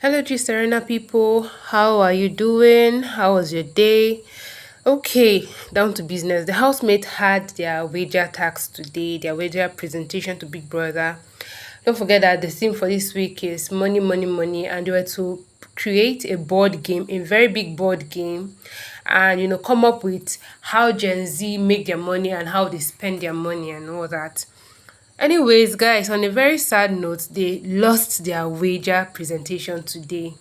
Hello, Serena people. How are you doing? How was your day? Okay, down to business. The housemate had their wager tax today, their wager presentation to Big Brother. Don't forget that the theme for this week is money, money, money, and they were to create a board game, a very big board game, and come up with how Gen Z make their money and how they spend their money and all that. Anyways, guys, on a very sad note, they lost their wager presentation today.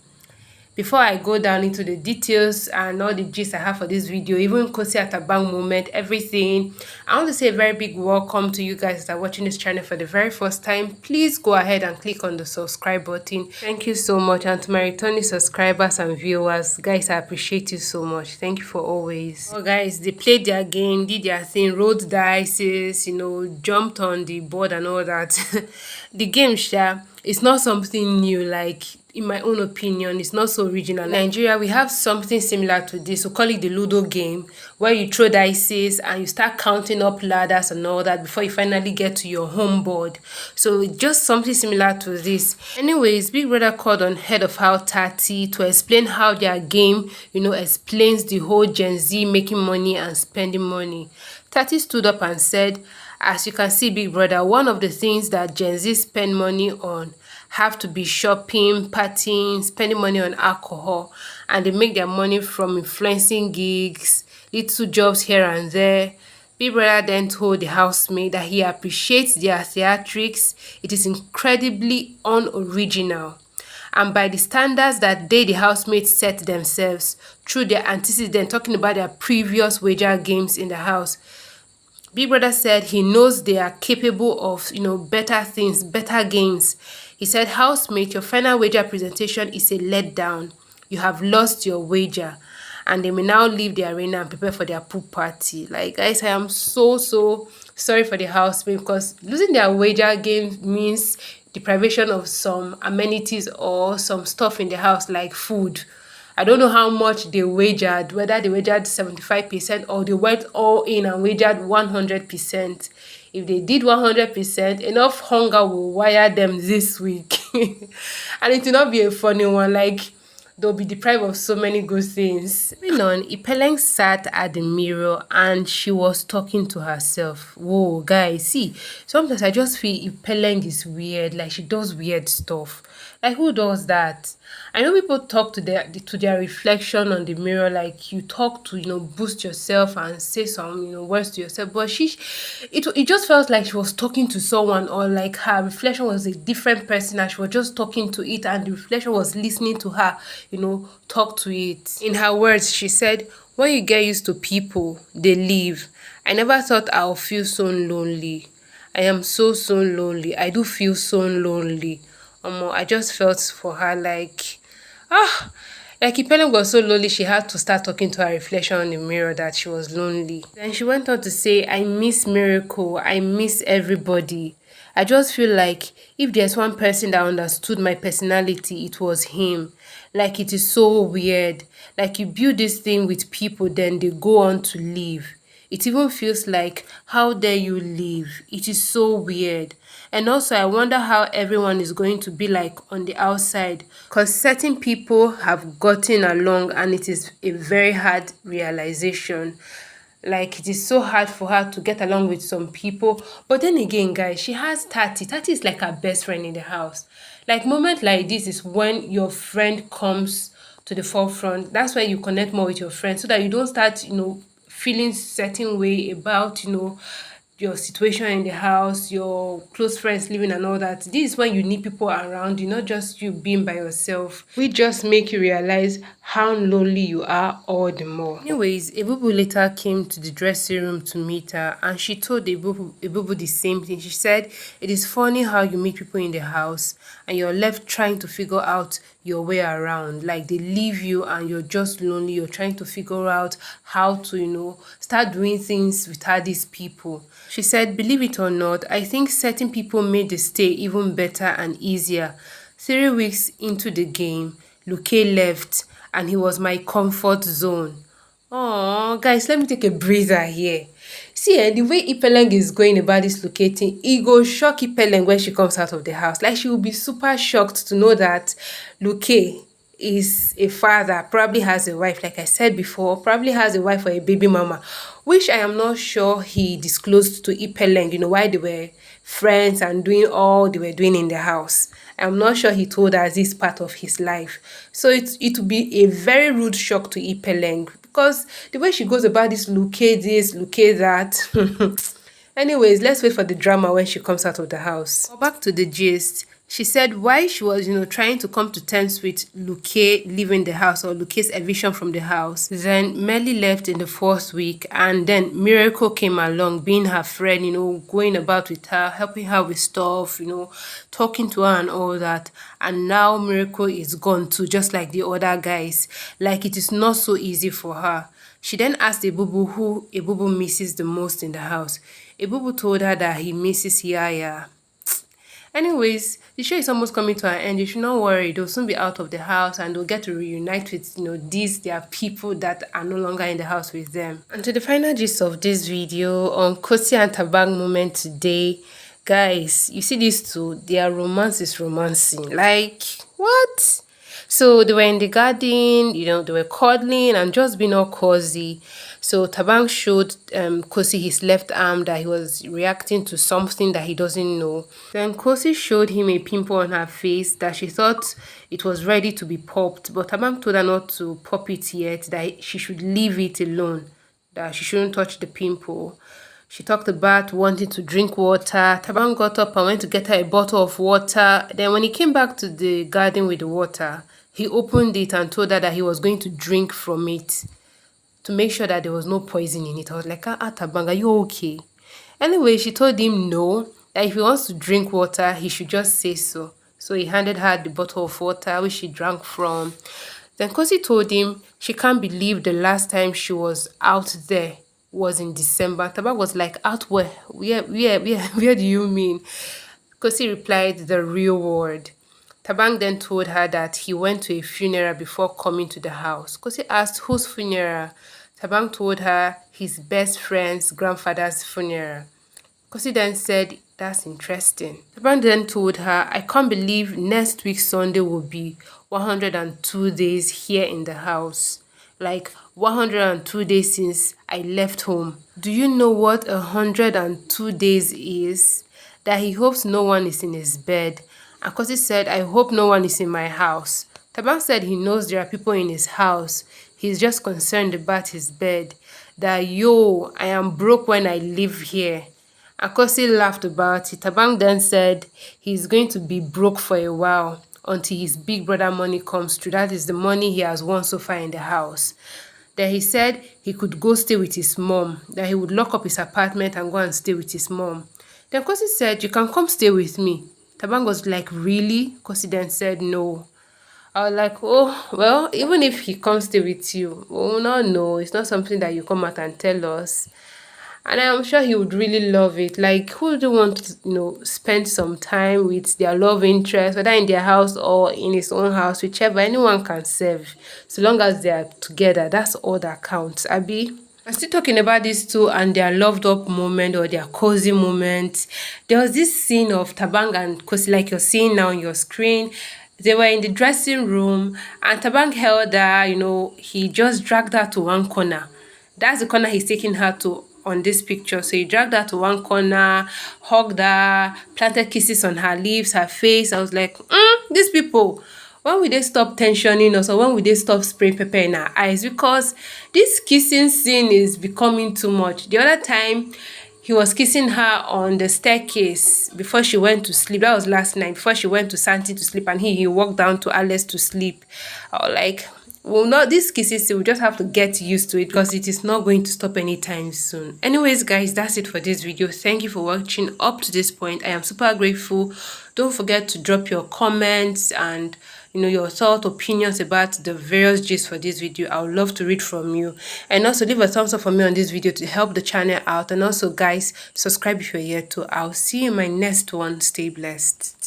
Before I go down into the details and all the gist I have for this video, even Khosi at Thabang moment, everything, I want to say a very big welcome to you guys that are watching this channel for the very first time. Please go ahead and click on the subscribe button. Thank you so much. And to my returning subscribers and viewers, guys, I appreciate you so much. Thank you for always. Oh, guys, they played their game, did their thing, rolled dice, jumped on the board and all that. The game, sha, it's not something new, like in my own opinion, it's not so original. In Nigeria, we have something similar to this. We call it the Ludo game, where you throw dice and you start counting up ladders and all that before you finally get to your home board. So it's just something similar to this. Anyways, Big Brother called on head of house Tati to explain how their game, explains the whole Gen Z making money and spending money. Tati stood up and said, as you can see, Big Brother, one of the things that Gen Z spend money on have to be shopping, partying, spending money on alcohol, and they make their money from influencing gigs, little jobs here and there. Big Brother then told the housemate that he appreciates their theatrics. It is incredibly unoriginal. And by the standards that they, the housemates, set themselves through their antecedent, talking about their previous wager games in the house, Big Brother said he knows they are capable of, better things, better games. He said, housemate, your final wager presentation is a letdown. You have lost your wager. And they may now leave the arena and prepare for their pool party. Like, guys, I am so sorry for the housemate, because losing their wager game means deprivation of some amenities or some stuff in the house like food. I don't know how much they wagered, whether they wagered 75% or they went all in and wagered 100%. If they did 100%, enough hunger will wire them this week. And it will not be a funny one. Like, they'll be deprived of so many good things. Moving on, Ipeleng sat at the mirror and she was talking to herself. Whoa, guys, see, sometimes I just feel Ipeleng is weird. Like, she does weird stuff. Like, who does that? I know people talk to their reflection on the mirror, like you talk to boost yourself and say some words to yourself, but it just felt like she was talking to someone, or like her reflection was a different person and she was just talking to it and the reflection was listening to her talk to it. In her words, she said, when you get used to people, they leave. I never thought I'll feel so lonely. I am so lonely. I do feel so lonely. I just felt for her like, like Ipelem got so lonely she had to start talking to her reflection in the mirror that she was lonely. Then she went on to say, I miss Miracle, I miss everybody. I just feel like if there's one person that understood my personality, it was him. Like, it is so weird. Like, you build this thing with people, then they go on to leave. It even feels like, how dare you leave? It is so weird. And also, I wonder how everyone is going to be like on the outside, because certain people have gotten along and it is a very hard realization. Like, it is so hard for her to get along with some people. But then again, guys, she has Tati. Tati is like her best friend in the house. Like, moment like this is when your friend comes to the forefront. That's why you connect more with your friend, so that you don't start, feeling certain way about, your situation in the house, your close friends living and all that. This is when you need people around you, not just you being by yourself. We just make you realize how lonely you are all the more. Anyways, Ebubu later came to the dressing room to meet her and she told Ebubu the same thing. She said, it is funny how you meet people in the house and you're left trying to figure out your way around. Like, they leave you and you're just lonely. You're trying to figure out how to, start doing things without these people. She said, believe it or not, I think certain people made the stay even better and easier. 3 weeks into the game, Luke left and he was my comfort zone. Oh, guys, let me take a breather here. See, the way Ipeleng is going about this locating, it go shock Ipeleng when she comes out of the house. Like, she will be super shocked to know that Luke is a father, probably has a wife, like I said before, probably has a wife or a baby mama, which I am not sure he disclosed to Ipeleng, why they were friends and doing all they were doing in the house. I'm not sure he told us this part of his life. So it would be a very rude shock to Ipeleng, because the way she goes about this, look that. Anyways, let's wait for the drama when she comes out of the house. Well, back to the gist. She said why she was, trying to come to terms with Luke leaving the house, or Luke's eviction from the house. Then Melly left in the first week, and then Miracle came along, being her friend, going about with her, helping her with stuff, talking to her and all that. And now Miracle is gone too, just like the other guys. Like, it is not so easy for her. She then asked Ebubu who Ebubu misses the most in the house. Ebubu told her that he misses Yaya. Anyways, the show is almost coming to an end. You should not worry. They'll soon be out of the house and they'll get to reunite with, these their people that are no longer in the house with them. And to the final gist of this video on Khosi and Thabang moment today, guys, you see these two, their romance is romancing. Like, what? So they were in the garden, they were cuddling and just being all cozy. So Thabang showed Khosi his left arm, that he was reacting to something that he doesn't know. Then Khosi showed him a pimple on her face that she thought it was ready to be popped. But Thabang told her not to pop it yet, that she should leave it alone, that she shouldn't touch the pimple. She talked about wanting to drink water. Thabang got up and went to get her a bottle of water. Then when he came back to the garden with the water, he opened it and told her that he was going to drink from it to make sure that there was no poison in it. I was like, Thabang, are you okay? Anyway, she told him no, that if he wants to drink water, he should just say so. So he handed her the bottle of water, which she drank from. Then Khosi told him she can't believe the last time she was out there was in December. Thabang was like, out where? Where do you mean? Khosi replied, the real world. Thabang then told her that he went to a funeral before coming to the house. Khosi asked, whose funeral? Thabang told her his best friend's grandfather's funeral. Khosi then said, that's interesting. Thabang then told her, I can't believe next week Sunday will be 102 days here in the house. Like 102 days since I left home. Do you know what 102 days is? That he hopes no one is in his bed. And Khosi said, I hope no one is in my house. Thabang said he knows there are people in his house. He's just concerned about his bed. That, I am broke when I live here. And Khosi laughed about it. Thabang then said he's going to be broke for a while until his big brother money comes through. That is the money he has won so far in the house. Then he said he could go stay with his mom. That he would lock up his apartment and go and stay with his mom. Then Khosi said, you can come stay with me. Thabang was like, really? Khosi then said, no. I was like, oh, well, even if he comes stay with you, no, it's not something that you come out and tell us. And I'm sure he would really love it. Like, who would want to, spend some time with their love interest, whether in their house or in his own house, whichever, anyone can serve. So long as they are together, that's all that counts, Abi. I'm still talking about these two and their loved up moment, or their cozy moment. There was this scene of Thabang and Khosi, like you're seeing now on your screen. They were in the dressing room and Thabang held her, he just dragged her to one corner. That's the corner he's taking her to on this picture. So he dragged her to one corner, hugged her, planted kisses on her lips, her face. I was like, these people, when will they stop tensioning us, or when will they stop spraying pepper in our eyes? Because this kissing scene is becoming too much. The other time, he was kissing her on the staircase before she went to sleep. That was last night, before she went to Santi to sleep, and he walked down to Alice to sleep. I was like, well, not this kissing scene, we just have to get used to it, because it is not going to stop anytime soon. Anyways, guys, that's it for this video. Thank you for watching up to this point. I am super grateful. Don't forget to drop your comments and your thoughts, opinions about the various gists for this video. I would love to read from you. And also leave a thumbs up for me on this video to help the channel out. And also, guys, subscribe if you're here too. I'll see you in my next one. Stay blessed.